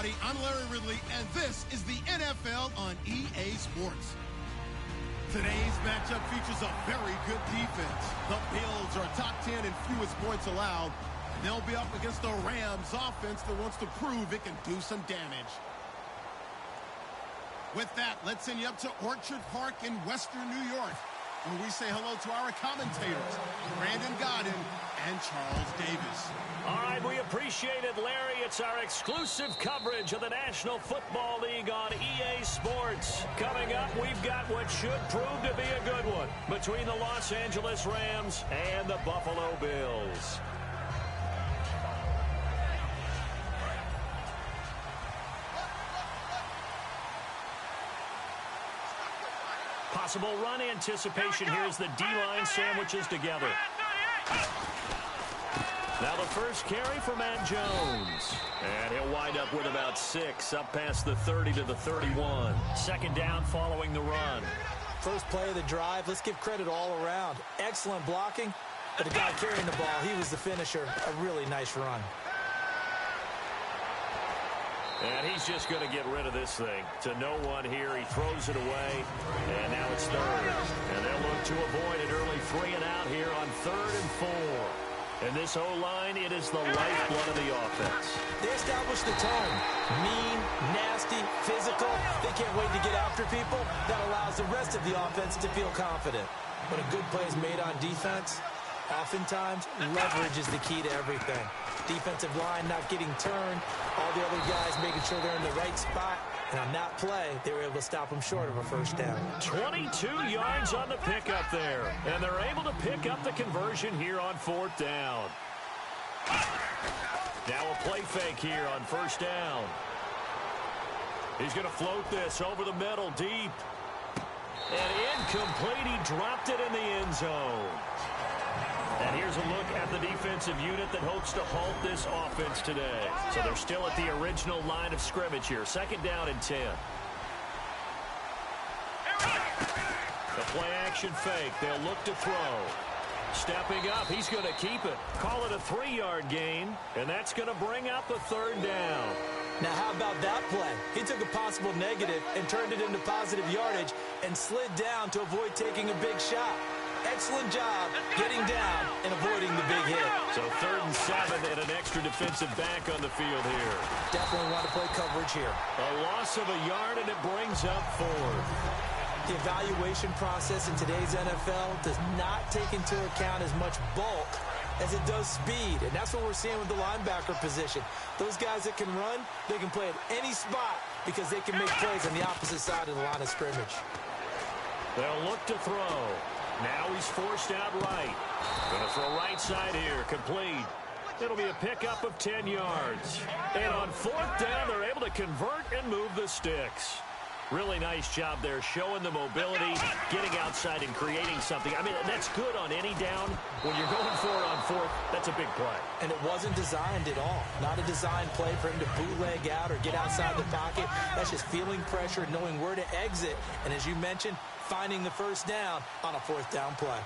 everybody. I'm Larry Ridley, and this is the NFL on EA Sports. Today's matchup features a very good defense. The Bills are top 10 in fewest points allowed, and they'll be up against the Rams offense that wants to prove it can do some damage. With that, let's send you up to Orchard Park in Western New York, where we say hello to our commentators, Brandon Godden and Charles Davis. All right, we appreciate it, Larry. It's our exclusive coverage of the National Football League on EA Sports. Coming up, we've got what should prove to be a good one between the Los Angeles Rams and the Buffalo Bills. Possible run anticipation here as the D-line sandwiches together. Now the first carry for Matt Jones. And he'll wind up with about 6, up past the 30 to the 31. Second down following the run. First play of the drive, let's give credit all around. Excellent blocking, but the guy carrying the ball, he was the finisher. A really nice run. And he's just going to get rid of this thing. To no one here, he throws it away, and now it's third. And they'll look to avoid an early 3 and out here on 3rd and 4. And this O-line, it is the lifeblood of the offense. They established the tone. Mean, nasty, physical. They can't wait to get after people. That allows the rest of the offense to feel confident. When a good play is made on defense, oftentimes leverage is the key to everything. Defensive line not getting turned. All the other guys making sure they're in the right spot. And on that play, they were able to stop them short of a first down. 22 yards on the pickup there. And they're able to pick up the conversion here on 4th down. Now a play fake here on 1st down. He's going to float this over the middle deep. And incomplete. He dropped it in the end zone. And here's a look at the defensive unit that hopes to halt this offense today. So they're still at the original line of scrimmage here. 2nd down and 10. The play action fake. They'll look to throw. Stepping up, he's going to keep it. Call it a 3-yard gain, and that's going to bring out the 3rd down. Now, how about that play? He took a possible negative and turned it into positive yardage and slid down to avoid taking a big shot. Excellent job getting down and avoiding the big hit. So 3rd and 7 and an extra defensive back on the field here. Definitely want to play coverage here. A loss of a yard, and it brings up 4th. The evaluation process in today's NFL does not take into account as much bulk as it does speed, and that's what we're seeing with the linebacker position. Those guys that can run, they can play at any spot because they can make plays on the opposite side of the line of scrimmage. They'll look to throw. Now he's forced out right. Going to throw right side here. Complete. It'll be a pickup of 10 yards. And on 4th down, they're able to convert and move the sticks. Really nice job there, showing the mobility, getting outside and creating something. I mean, that's good on any down. When you're going for it on 4th, that's a big play. And it wasn't designed at all. Not a designed play for him to bootleg out or get outside the pocket. That's just feeling pressure, knowing where to exit. And as you mentioned, finding the first down on a 4th down play.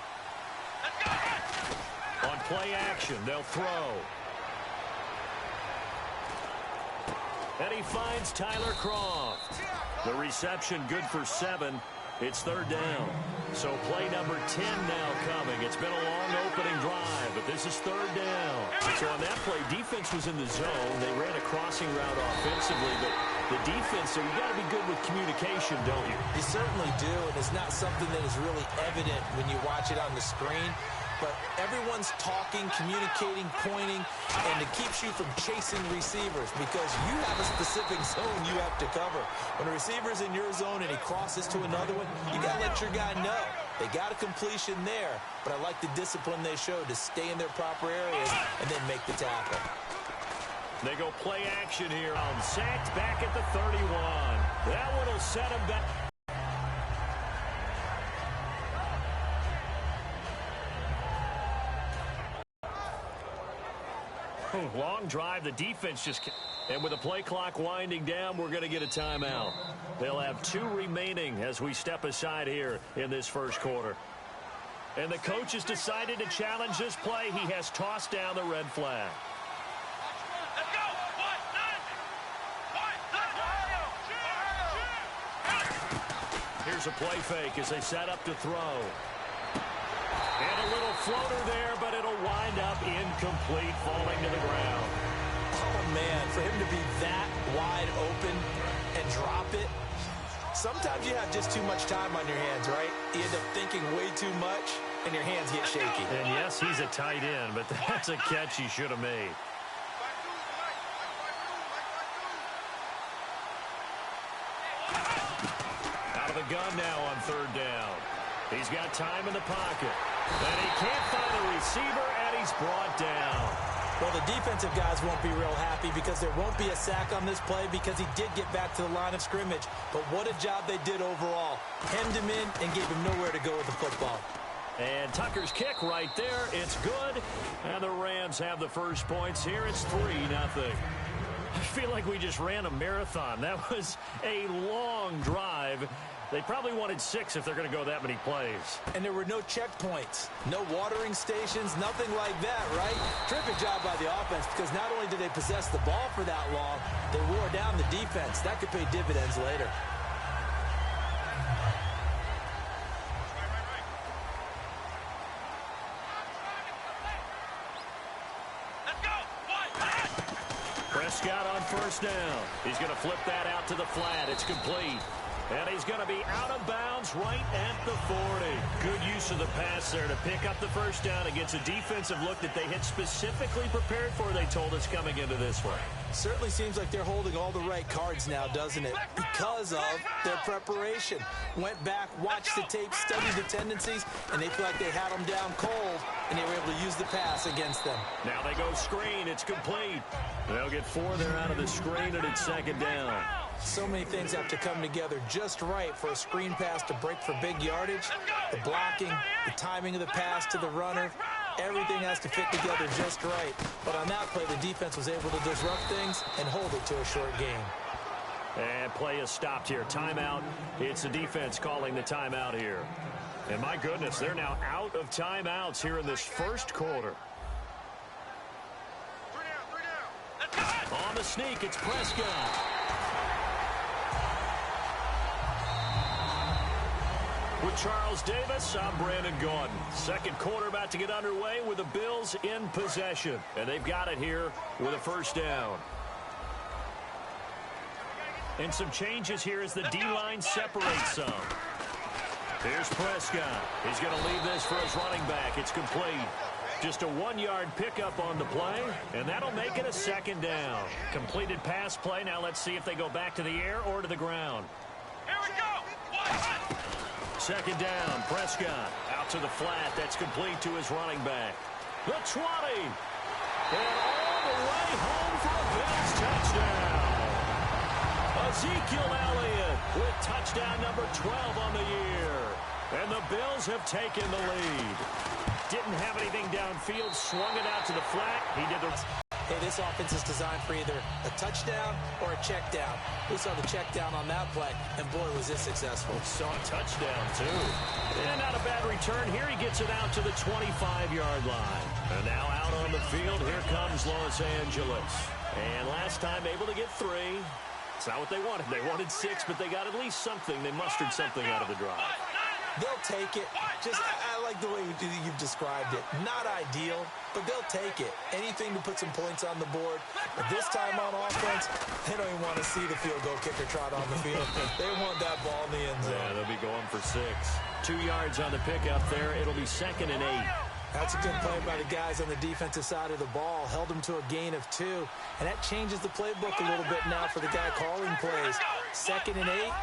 On play action, they'll throw. And he finds Tyler Croft. The reception good for 7. It's 3rd down. So play number 10 now coming. It's been a long opening drive, but this is 3rd down. So on that play, defense was in the zone. They ran a crossing route offensively, but the defense, so you got to be good with communication, don't you? You certainly do, and it's not something that is really evident when you watch it on the screen. But everyone's talking, communicating, pointing, and it keeps you from chasing receivers because you have a specific zone you have to cover. When a receiver's in your zone and he crosses to another one, you got to let your guy know. They got a completion there, but I like the discipline they showed to stay in their proper areas and then make the tackle. They go play action here on sacked back at the 31. That one will set him back. Long drive, the defense just... And with the play clock winding down, we're going to get a timeout. They'll have 2 remaining as we step aside here in this first quarter. And the coach has decided to challenge this play. He has tossed down the red flag. Here's a play fake as they set up to throw. And a little floater there, but it'll wind up incomplete, falling to the ground. Oh, man, for him to be that wide open and drop it. Sometimes you have just too much time on your hands, right? You end up thinking way too much, and your hands get shaky. And yes, he's a tight end, but that's a catch he should have made. Out of the gun now on third down. He's got time in the pocket. And he can't find a receiver, and he's brought down. Well, the defensive guys won't be real happy because there won't be a sack on this play because he did get back to the line of scrimmage. But what a job they did overall. Hemmed him in and gave him nowhere to go with the football. And Tucker's kick right there. It's good. And the Rams have the first points here. It's 3-0. I feel like we just ran a marathon. That was a long drive. They probably wanted 6 if they're going to go that many plays. And there were no checkpoints, no watering stations, nothing like that, right? Terrific job by the offense because not only did they possess the ball for that long, they wore down the defense. That could pay dividends later. Prescott on first down. He's going to flip that out to the flat. It's complete. And he's going to be out of bounds right at the 40. Good use of the pass there to pick up the first down against a defensive look that they had specifically prepared for, they told us, coming into this one. Certainly seems like they're holding all the right cards now, doesn't it? Because of their preparation. Went back, watched the tape, studied the tendencies, and they feel like they had them down cold, and they were able to use the pass against them. Now they go screen. It's complete. They'll get 4 there out of the screen, and it's second down. So many things have to come together just right for a screen pass to break for big yardage. The blocking, the timing of the pass to the runner, everything has to fit together just right. But on that play, the defense was able to disrupt things and hold it to a short game. And play is stopped here. Timeout. It's the defense calling the timeout here. And my goodness, they're now out of timeouts here in this first quarter. On the sneak, it's Prescott. With Charles Davis, I'm Brandon Gaudin. Second quarter about to get underway with the Bills in possession. And they've got it here with a first down. And some changes here as the D-line separates some. Here's Prescott. He's going to leave this for his running back. It's complete. Just a 1-yard pickup on the play, and that'll make it a second down. Completed pass play. Now let's see if they go back to the air or to the ground. Here we go. Second down, Prescott out to the flat. That's complete to his running back. The 20. And all the way home for a Bills touchdown. Ezekiel Elliott with touchdown number 12 on the year. And the Bills have taken the lead. Didn't have anything downfield, swung it out to the flat. He did the... Hey, this offense is designed for either a touchdown or a check down. We saw the check down on that play, and boy, was this successful. Saw a touchdown, too. And not a bad return. Here he gets it out to the 25-yard line. And now out on the field, here comes Los Angeles. And last time able to get 3. It's not what they wanted. They wanted 6, but they got at least something. They mustered something out of the drive. They'll take it. Just, I like the way you've described it. Not ideal, but they'll take it. Anything to put some points on the board. But this time on offense, they don't even want to see the field goal kicker trot on the field. They want that ball in the end zone. Yeah, they'll be going for 6. 2 yards on the pickup there. It'll be 2nd and 8. That's a good play by the guys on the defensive side of the ball. Held them to a gain of 2. And that changes the playbook a little bit now for the guy calling plays. 2nd and 8.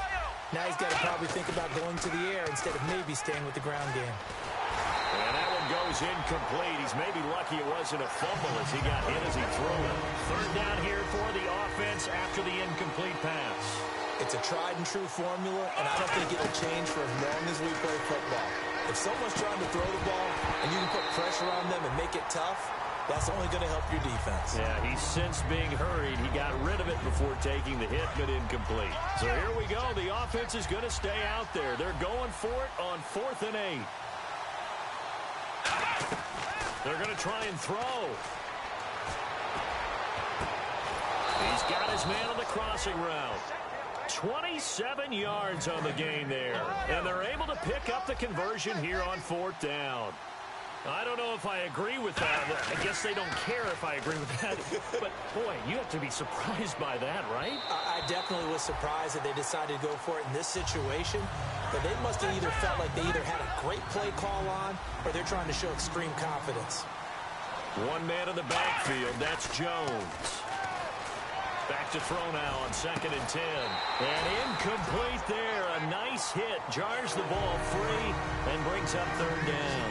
Now he's got to probably think about going to the air instead of maybe staying with the ground game. And that one goes incomplete. He's maybe lucky it wasn't a fumble as he got hit as he threw it. 3rd down here for the offense after the incomplete pass. It's a tried-and-true formula, and I don't think it'll change for as long as we play football. If someone's trying to throw the ball and you can put pressure on them and make it tough, that's only going to help your defense. Yeah, he's since being hurried. He got rid of it before taking the hit, but incomplete. So here we go. The offense is going to stay out there. They're going for it on 4th and 8. They're going to try and throw. He's got his man on the crossing route. 27 yards on the game there. And they're able to pick up the conversion here on 4th down. I don't know if I agree with that. I guess they don't care if I agree with that. But, boy, you have to be surprised by that, right? I definitely was surprised that they decided to go for it in this situation. But they must have either felt like they either had a great play call on or they're trying to show extreme confidence. One man in the backfield. That's Jones. Back to throw now on 2nd and 10. And incomplete there. A nice hit. Jars the ball free and brings up 3rd down.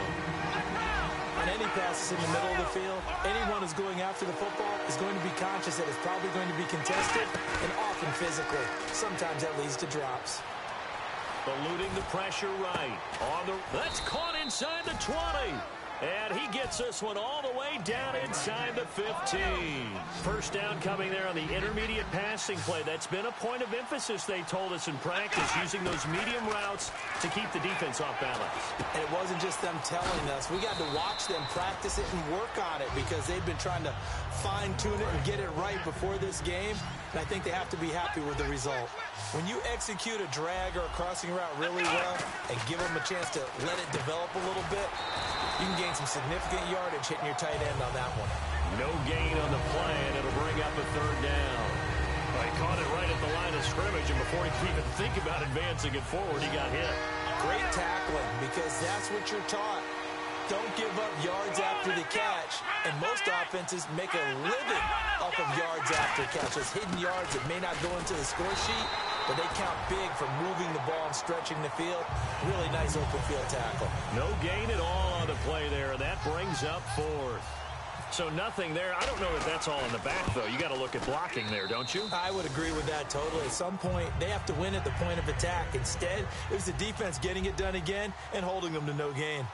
On any passes in the middle of the field, anyone who's going after the football is going to be conscious that it's probably going to be contested and often physically. Sometimes that leads to drops. Eluding the pressure right. That's caught inside the 20. And he gets this one all the way down inside the 15. First down coming there on the intermediate passing play. That's been a point of emphasis, they told us in practice, using those medium routes to keep the defense off balance. And it wasn't just them telling us. We got to watch them practice it and work on it because they've been trying to fine-tune it and get it right before this game. And I think they have to be happy with the result. When you execute a drag or a crossing route really well and give them a chance to let it develop a little bit, you can gain some significant yardage hitting your tight end on that one. No gain on the play, and it'll bring up a 3rd down. He caught it right at the line of scrimmage, and before he could even think about advancing it forward, he got hit. Great tackling, because that's what you're taught. Don't give up yards after the catch, and most offenses make a living off of yards after catches, hidden yards that may not go into the score sheet, but they count big for moving the ball and stretching the field. Really nice open field tackle. No gain at all on the play there, and that brings up 4th. So nothing there. I don't know if that's all in the back, though. You got to look at blocking there, don't you? I would agree with that totally. At some point, they have to win at the point of attack. Instead, it was the defense getting it done again and holding them to no gain.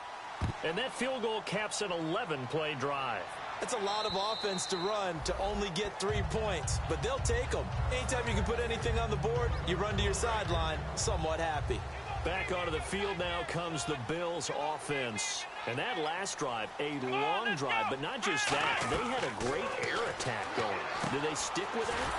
And that field goal caps an 11-play drive. It's a lot of offense to run to only get 3 points, but they'll take them. Anytime you can put anything on the board, you run to your sideline, somewhat happy. Back onto the field now comes the Bills offense. And that last drive, a long drive, but not just that. They had a great air attack going. Did they stick with that?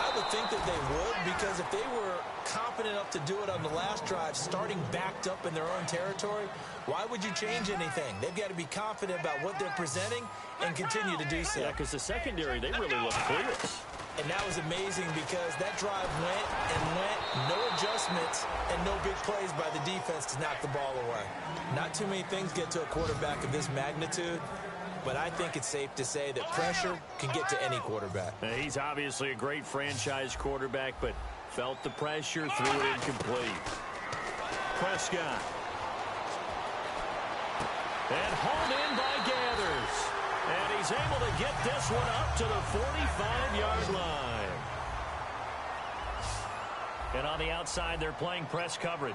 I would think that they would, because if they were confident enough to do it on the last drive, starting backed up in their own territory, why would you change anything? They've got to be confident about what they're presenting and continue to do so. Yeah, because the secondary, they really look clueless. And that was amazing because that drive went and went, no adjustments, and no big plays by the defense to knock the ball away. Not too many things get to a quarterback of this magnitude, but I think it's safe to say that pressure can get to any quarterback. He's obviously a great franchise quarterback, but felt the pressure, threw it incomplete. Prescott. And hauled in by Gathers. And he's able to get this one up to the 45-yard line. And on the outside, they're playing press coverage.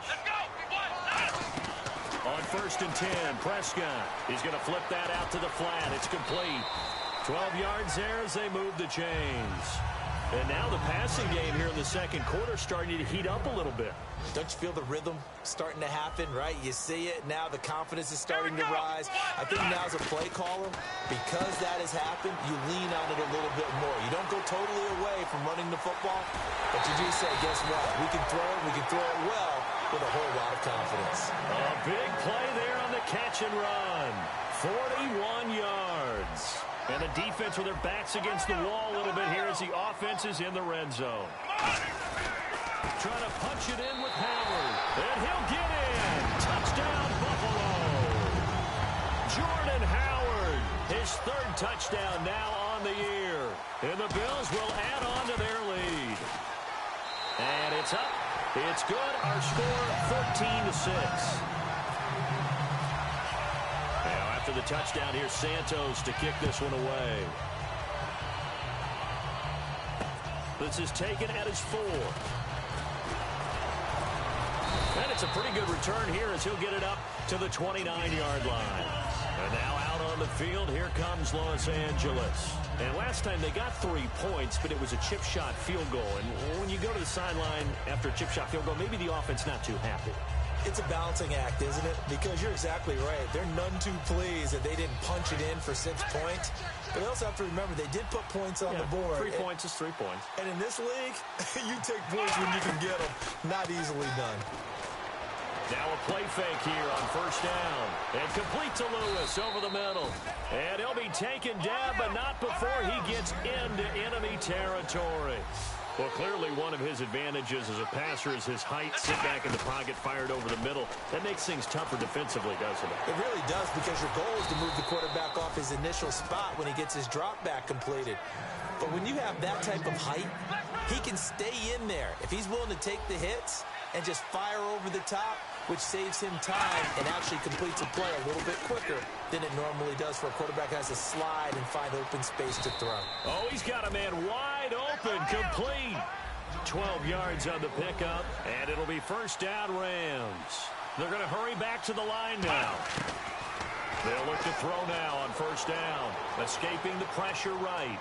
On 1st and 10, Prescott is going to flip that out to the flat. It's complete. 12 yards there as they move the chains. And now the passing game here in the second quarter starting to heat up a little bit. Don't you feel the rhythm starting to happen, right? You see it. Now the confidence is starting to rise. I think now as a play caller, because that has happened, you lean on it a little bit more. You don't go totally away from running the football, but you do say, guess what? We can throw it well with a whole lot of confidence. A big play there on the catch and run. 41 yards. And the defense with their backs against the wall a little bit here as the offense is in the red zone. Trying to punch it in with Howard. And he'll get in. Touchdown, Buffalo. Jordan Howard, his 3rd touchdown now on the year. And the Bills will add on to their lead. And it's up. It's good. Our score, 14-6. Now after the touchdown, here's Santos to kick this one away. This is taken at his 4. And it's a pretty good return here as he'll get it up to the 29-yard line. And now out on the field, here comes Los Angeles. And last time they got 3 points, but it was a chip shot field goal. And when you go to the sideline after a chip shot field goal, maybe the offense not too happy. It's a balancing act, isn't it? Because you're exactly right. They're none too pleased that they didn't punch it in for 6 points. But they also have to remember they did put points on the board. 3 points is 3 points. And in this league, you take points when you can get them. Not easily done. Now a play fake here on first down. And complete to Lewis over the middle. And he'll be taken down, but not before he gets into enemy territory. Well, clearly one of his advantages as a passer is his height. Sit back in the pocket, fired over the middle. That makes things tougher defensively, doesn't it? It really does, because your goal is to move the quarterback off his initial spot when he gets his drop back completed. But when you have that type of height, he can stay in there if he's willing to take the hits and just fire over the top, which saves him time and actually completes a play a little bit quicker than it normally does for a quarterback who has to slide and find open space to throw. Oh, he's got a man wide open, complete. 12 yards on the pickup, and it'll be first down Rams. They're going to hurry back to the line now. They'll look to throw now on first down, escaping the pressure right.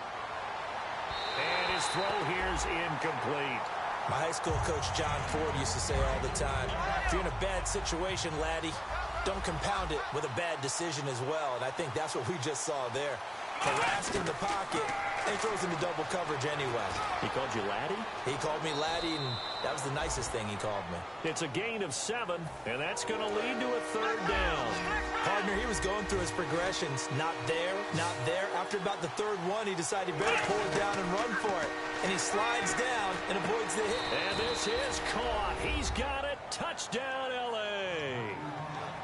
And his throw here's incomplete. My high school coach, John Ford, used to say all the time, if you're in a bad situation, laddie, don't compound it with a bad decision as well. And I think that's what we just saw there. Harassed in the pocket, and he throws into double coverage anyway. He called you laddie? He called me laddie, and that was the nicest thing he called me. It's a gain of 7, and that's going to lead to a third down. Partner, he was going through his progressions. Not there, not there. After about the third one, he decided he better pull it down and run for it. And he slides down and avoids the hit. And this is caught. He's got it. Touchdown, L.A.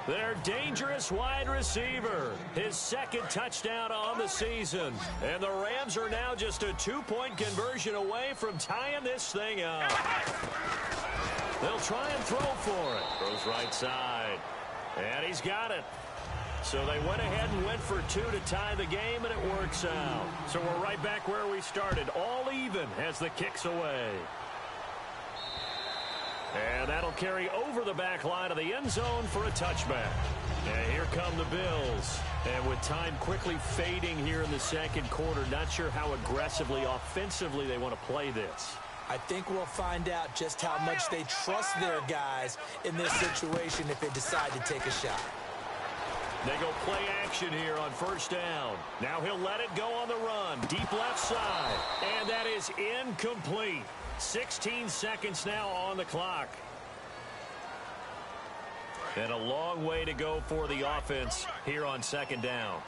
Their dangerous wide receiver. His second touchdown on the season. And the Rams are now just a 2-point conversion away from tying this thing up. They'll try and throw for it. Throws right side. And he's got it. So they went ahead and went for 2 to tie the game, and it works out. So we're right back where we started, all even as the kick's away. And that'll carry over the back line of the end zone for a touchback. And here come the Bills. And with time quickly fading here in the second quarter, not sure how aggressively, offensively they want to play this. I think we'll find out just how much they trust their guys in this situation if they decide to take a shot. They go play action here on first down. Now he'll let it go on the run. Deep left side. And that is incomplete. 16 seconds now on the clock. And a long way to go for the offense here on second down.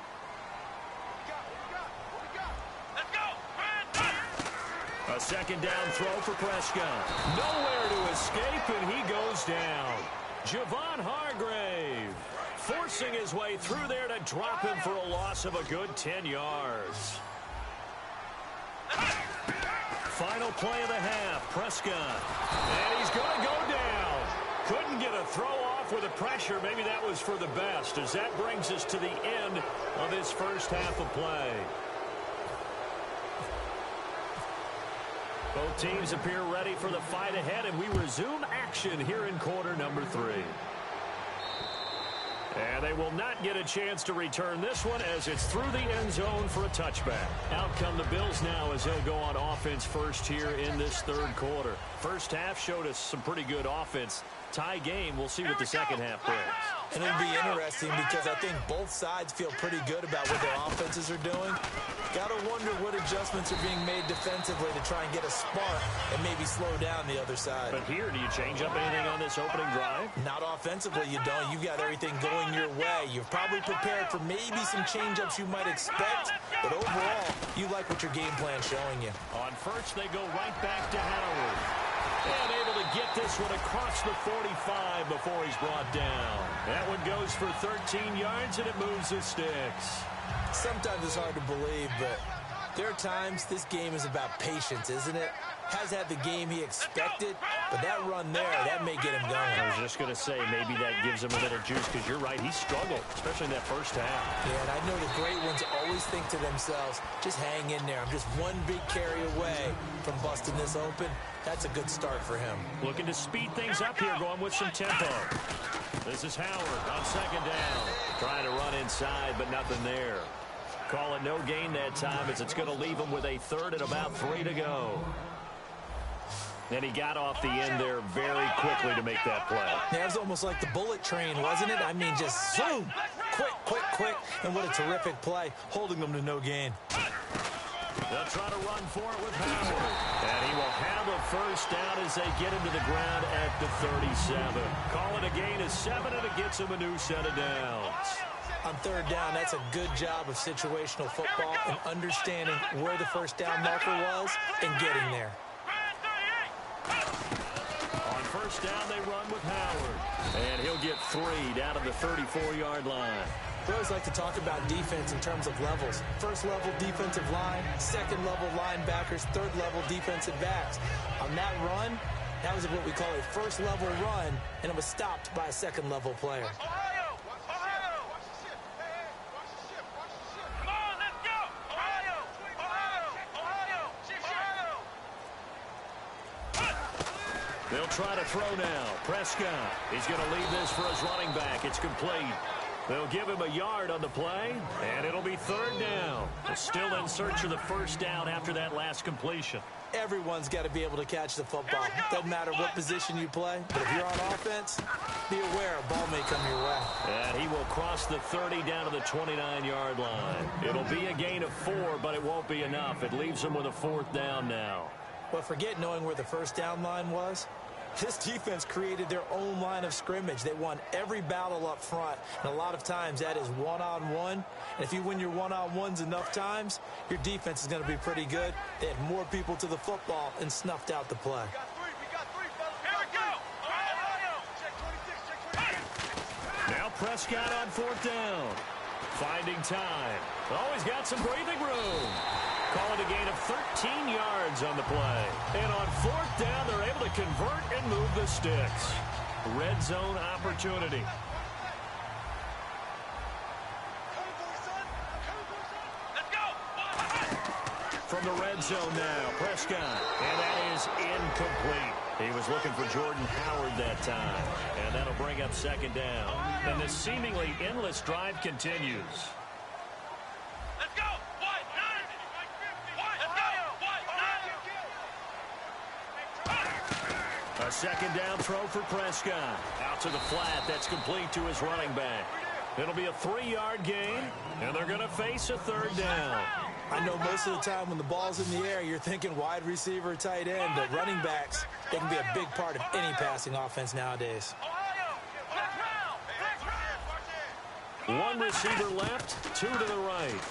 A second down throw for Prescott. Nowhere to escape, and he goes down. Javon Hargrave forcing his way through there to drop him for a loss of a good 10 yards. Final play of the half, Prescott. And he's going to go down. Couldn't get a throw off with the pressure. Maybe that was for the best, as that brings us to the end of this first half of play. Both teams appear ready for the fight ahead, and we resume action here in quarter number 3. And they will not get a chance to return this one as it's through the end zone for a touchback. Out come the Bills now as they'll go on offense first here in this third quarter. First half showed us some pretty good offense. Tie game, we'll see what the second half brings. And it'll be interesting because I think both sides feel pretty good about what their offenses are doing. Got to wonder what adjustments are being made defensively to try and get a spark and maybe slow down the other side. But here, do you change up anything on this opening drive? Not offensively, you don't. You've got everything going your way. You're probably prepared for maybe some change-ups you might expect, but overall, you like what your game plan's showing you. On first, they go right back to Howard. And able to get this one across the 45 before he's brought down. That one goes for 13 yards, and it moves the sticks. Sometimes it's hard to believe, but there are times this game is about patience, isn't it? Has had the game he expected, but that run there, that may get him going. I was just going to say, maybe that gives him a little juice, because you're right, he struggled, especially in that first half. Yeah, and I know the great ones always think to themselves, just hang in there. I'm just one big carry away from busting this open. That's a good start for him. Looking to speed things up here, going with some tempo. This is Howard on second down. Trying to run inside, but nothing there. Call it no gain that time, as it's going to leave him with a third and about 3 to go. And he got off the end there very quickly to make that play. Yeah, it was almost like the bullet train, wasn't it? I mean, just zoom. Quick, quick, quick. quick, and what a terrific play, holding them to no gain. They'll try to run for it with Howard. And he will have a first down as they get him to the ground at the 37. Call it a gain of 7, and it gets him a new set of downs. On third down, that's a good job of situational football and understanding where the first down marker was and getting there. On first down, they run with Howard. And he'll get 3 down to the 34-yard line. We always like to talk about defense in terms of levels. First level defensive line, second level linebackers, third level defensive backs. On that run, that was what we call a first level run, and it was stopped by a second level player. They'll try to throw now. Prescott, he's going to leave this for his running back. It's complete. They'll give him a yard on the play, and it'll be third down. They're still in search of the first down after that last completion. Everyone's got to be able to catch the football. Doesn't matter what position you play, but if you're on offense, be aware a ball may come your way. And he will cross the 30 down to the 29-yard line. It'll be a gain of 4, but it won't be enough. It leaves him with a fourth down now. But forget knowing where the first down line was. This defense created their own line of scrimmage. They won every battle up front, and a lot of times that is one-on-one. And if you win your one-on-ones enough times, your defense is going to be pretty good. They had more people to the football and snuffed out the play. Now Prescott on fourth down. Finding time. Always got some breathing room. Call it a gain of 13 yards on the play. And on fourth down, they're able to convert and move the sticks. Red zone opportunity. From the red zone now, Prescott. And that is incomplete. He was looking for Jordan Howard that time. And that'll bring up second down. And the seemingly endless drive continues. A second down throw for Prescott. Out to the flat. That's complete to his running back. It'll be a 3-yard gain, and they're going to face a third down. I know most of the time when the ball's in the air, you're thinking wide receiver, tight end, but running backs, they can be a big part of any passing offense nowadays. One receiver left, 2 to the right.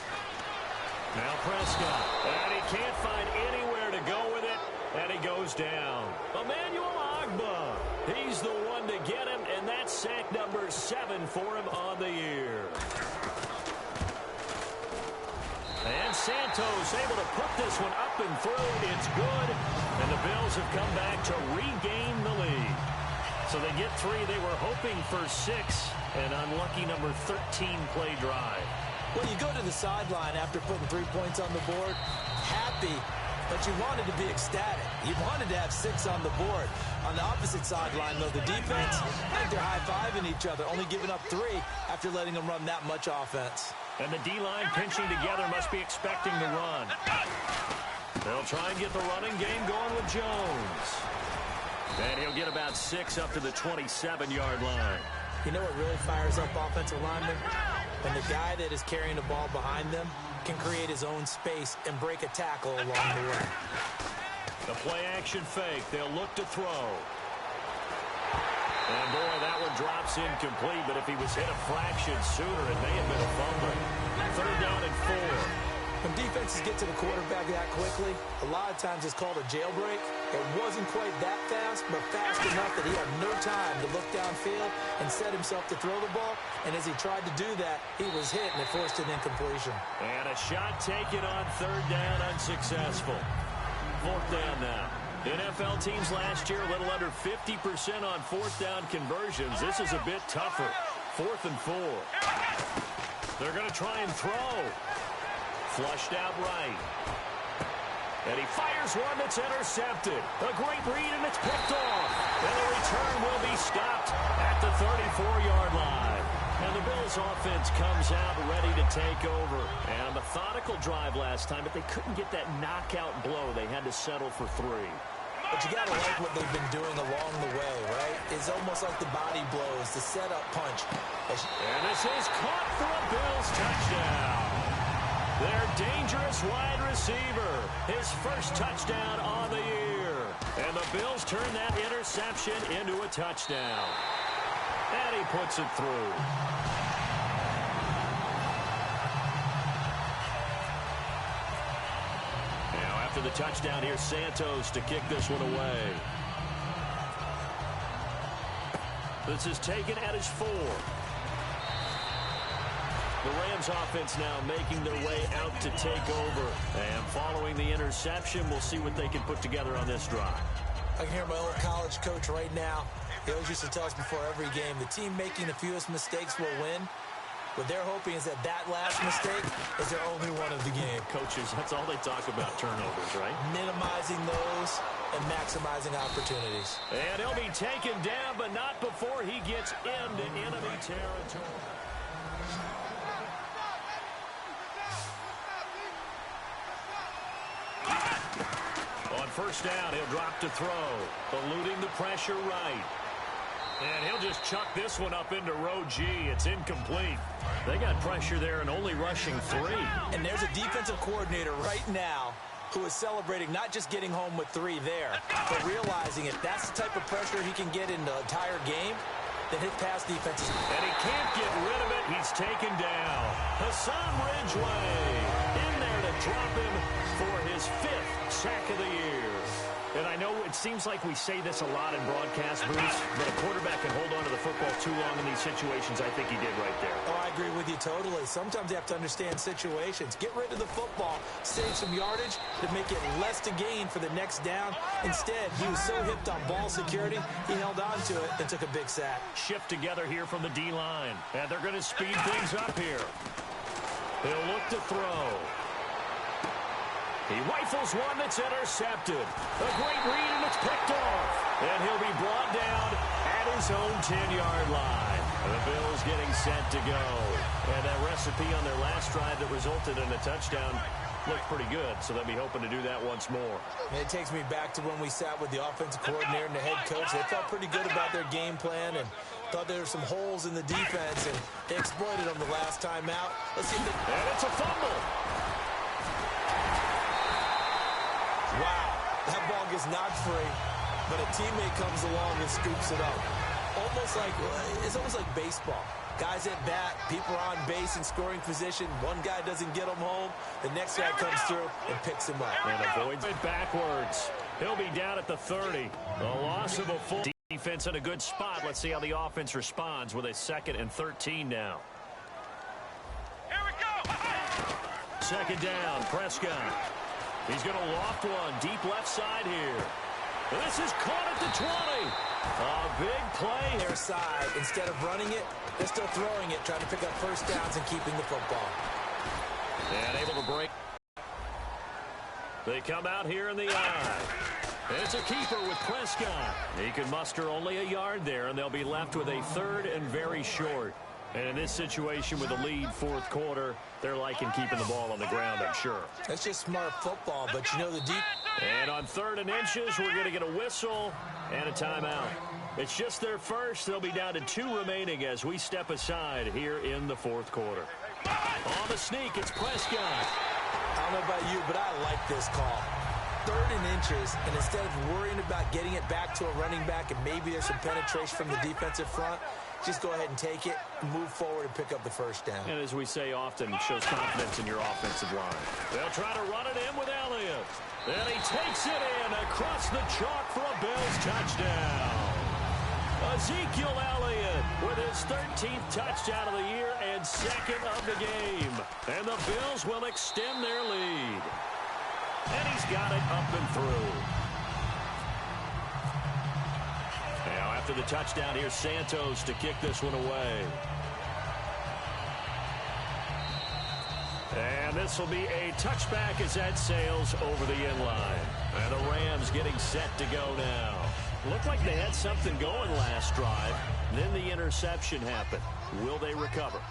Now Prescott, and he can't find anywhere to go with it, and he goes down. Emmanuel Agba, he's the one to get him, and that's sack number 7 for him on the year. And Santos able to put this one up and through. It's good, and the Bills have come back to regain the lead. So they get 3. They were hoping for 6, an unlucky number 13 play drive. Well, you go to the sideline after putting 3 points on the board, happy, but you wanted to be ecstatic. You wanted to have 6 on the board. On the opposite sideline, though, the defense, I think they're high-fiving each other, only giving up 3 after letting them run that much offense. And the D-line pinching together must be expecting the run. They'll try and get the running game going with Jones. And he'll get about 6 up to the 27-yard line. You know what really fires up offensive linemen? When the guy that is carrying the ball behind them can create his own space and break a tackle along the way. The play-action fake. They'll look to throw. And, boy, that one drops incomplete, but if he was hit a fraction sooner, it may have been a fumble. Third down and 4. When defenses get to the quarterback that quickly, a lot of times it's called a jailbreak. It wasn't quite that fast, but fast enough that he had no time to look downfield and set himself to throw the ball. And as he tried to do that, he was hit, and it forced an incompletion. And a shot taken on third down, unsuccessful. Fourth down now. NFL teams last year, a little under 50% on fourth down conversions. This is a bit tougher. 4th and 4. They're going to try and throw. Flushed out right. And he fires one that's intercepted. A great read, and it's picked off. And the return will be stopped at the 34-yard line. And the Bills offense comes out ready to take over. And a methodical drive last time, but they couldn't get that knockout blow. They had to settle for 3. But you got to like what they've been doing along the way, right? It's almost like the body blows, the setup punch. And this is caught for a Bills touchdown. Their dangerous wide receiver, his first touchdown on the year. And the Bills turn that interception into a touchdown. And he puts it through. Now after the touchdown, here's Santos to kick this one away. This is taken at his 4. The Rams offense now making their way out to take over. And following the interception, we'll see what they can put together on this drive. I can hear my old college coach right now. He always used to tell us before every game, the team making the fewest mistakes will win. What they're hoping is that last mistake is their only one of the game. Coaches, that's all they talk about, turnovers, right? Minimizing those and maximizing opportunities. And he'll be taken down, but not before he gets into enemy territory. On first down, he'll drop to throw, eluding the pressure right. And he'll just chuck this one up into row G. It's incomplete. They got pressure there and only rushing 3. And there's a defensive coordinator right now who is celebrating not just getting home with 3 there, but realizing if that's the type of pressure he can get in the entire game, then his pass defense is... And he can't get rid of it. He's taken down. Hassan Ridgeway in there to drop him for his 5th sack of the year. And I know it seems like we say this a lot in broadcast booths, but a quarterback can hold on to the football too long in these situations. I think he did right there. Oh, I agree with you totally. Sometimes you have to understand situations. Get rid of the football, save some yardage to make it less to gain for the next down. Instead, he was so hipped on ball security, he held on to it and took a big sack. Shift together here from the D-line. And they're going to speed things up here. He'll look to throw. He rifles one that's intercepted. A great read, and it's picked off. And he'll be brought down at his own 10-yard line. The Bills getting set to go. And that recipe on their last drive that resulted in a touchdown looked pretty good, so they'll be hoping to do that once more. It takes me back to when we sat with the offensive coordinator and the head coach. They felt pretty good about their game plan and thought there were some holes in the defense, and they exploited them the last time out. Let's see if they... And it's a fumble. Wow, that ball gets knocked free, but a teammate comes along and scoops it up. It's almost like baseball. Guys at bat, people are on base in scoring position. One guy doesn't get him home. The next guy comes through and picks him up. And avoids it backwards. He'll be down at the 30. A loss of a full defense in a good spot. Let's see how the offense responds with a 2nd and 13 now. Here we go. Second down, Prescott. He's going to loft one deep left side here. This is caught at the 20. A big play. Their side, instead of running it, they're still throwing it, trying to pick up first downs and keeping the football. And able to break. They come out here in the eye. It's a keeper with Prescott. He can muster only a yard there, and they'll be left with a 3rd and very short. And in this situation with a lead 4th quarter, they're liking keeping the ball on the ground, I'm sure. That's just smart football, but you know the deep... And on 3rd and inches, we're going to get a whistle and a timeout. It's just their first. They'll be down to 2 remaining as we step aside here in the 4th quarter. On the sneak, it's Prescott. I don't know about you, but I like this call. 3rd and inches, and instead of worrying about getting it back to a running back and maybe there's some penetration from the defensive front, just go ahead and take it, move forward, and pick up the first down. And as we say often, it shows confidence in your offensive line. They'll try to run it in with Elliott. And he takes it in across the chalk for a Bills touchdown. Ezekiel Elliott with his 13th touchdown of the year and 2nd of the game. And the Bills will extend their lead. And he's got it up and through. Now after the touchdown, here's Santos to kick this one away. And this will be a touchback as that sails over the end line. And the Rams getting set to go now. Looked like they had something going last drive. Then the interception happened. Will they recover?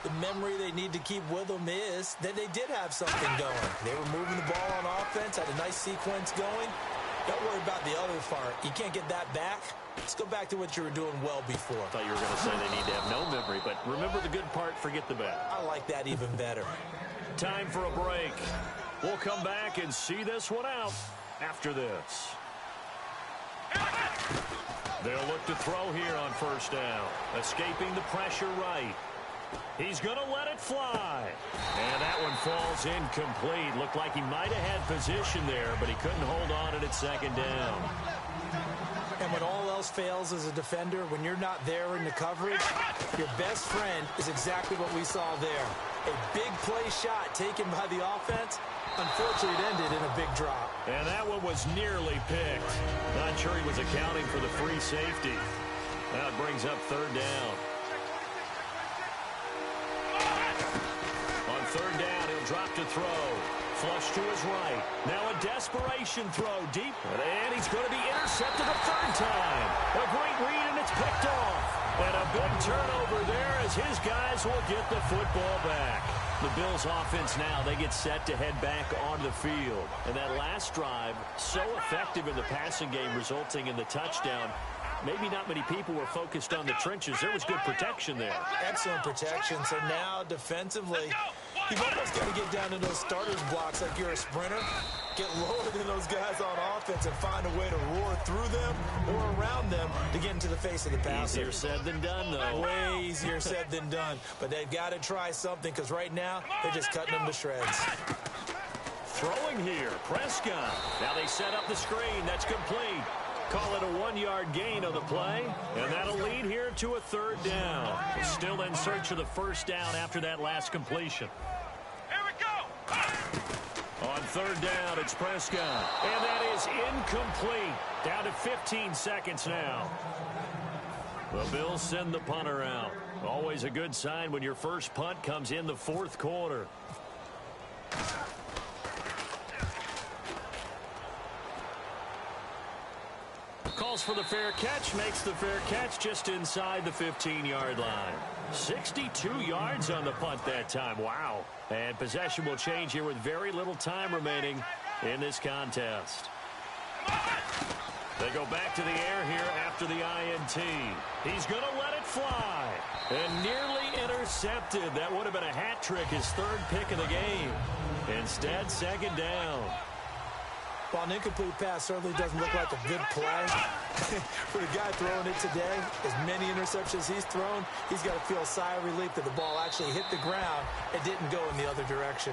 The memory they need to keep with them is that they did have something going. They were moving the ball on offense, had a nice sequence going, Don't worry about the other part. You can't get that back. Let's go back to what you were doing well before. I thought you were going to say they need to have no memory, but remember the good part, forget the bad. I like that even better. Time for a break. We'll come back and see this one out after this. They'll look to throw here on first down. Escaping the pressure right. He's going to let it fly. And that one falls incomplete. Looked like he might have had position there, but he couldn't hold on at second down. And when all else fails as a defender, when you're not there in the coverage, your best friend is exactly what we saw there. A big play shot taken by the offense. Unfortunately, it ended in a big drop. And that one was nearly picked. Not sure he was accounting for the free safety. Now it brings up third down. On third down, he'll drop to throw. Flush to his right. Now a desperation throw deep. And he's going to be intercepted a third time. A great read, and it's picked off. And a big turnover there as his guys will get the football back. The Bills offense now, they get set to head back on the field. And that last drive, so effective in the passing game, resulting in the touchdown. Maybe not many people were focused on the trenches. There was good protection there. Excellent protection. So now defensively, you've almost got to get down to those starters blocks like you're a sprinter. Get lower than those guys on offense and find a way to roar through them or around them to get into the face of the passer. Easier said than done, though. Way easier said than done. But they've got to try something because right now they're just cutting them to shreds. Throwing here, Prescott. Now they set up the screen. That's complete. Call it a 1-yard gain on the play, and that'll lead here to a third down. Still in search of the first down after that last completion. Here we go. On third down, it's Prescott, and that is incomplete. Down to 15 seconds now. The Bills send the punter out. Always a good sign when your first punt comes in the fourth quarter. Calls for the fair catch, makes the fair catch just inside the 15-yard line. 62 yards on the punt that time. Wow. And possession will change here with very little time remaining in this contest. They go back to the air here after the INT. He's going to let it fly. And nearly intercepted. That would have been a hat trick, his third pick of the game. Instead, second down. Well, an incomplete pass certainly doesn't look like a good play. For the guy throwing it today, as many interceptions he's thrown, he's got to feel a sigh of relief that the ball actually hit the ground and didn't go in the other direction.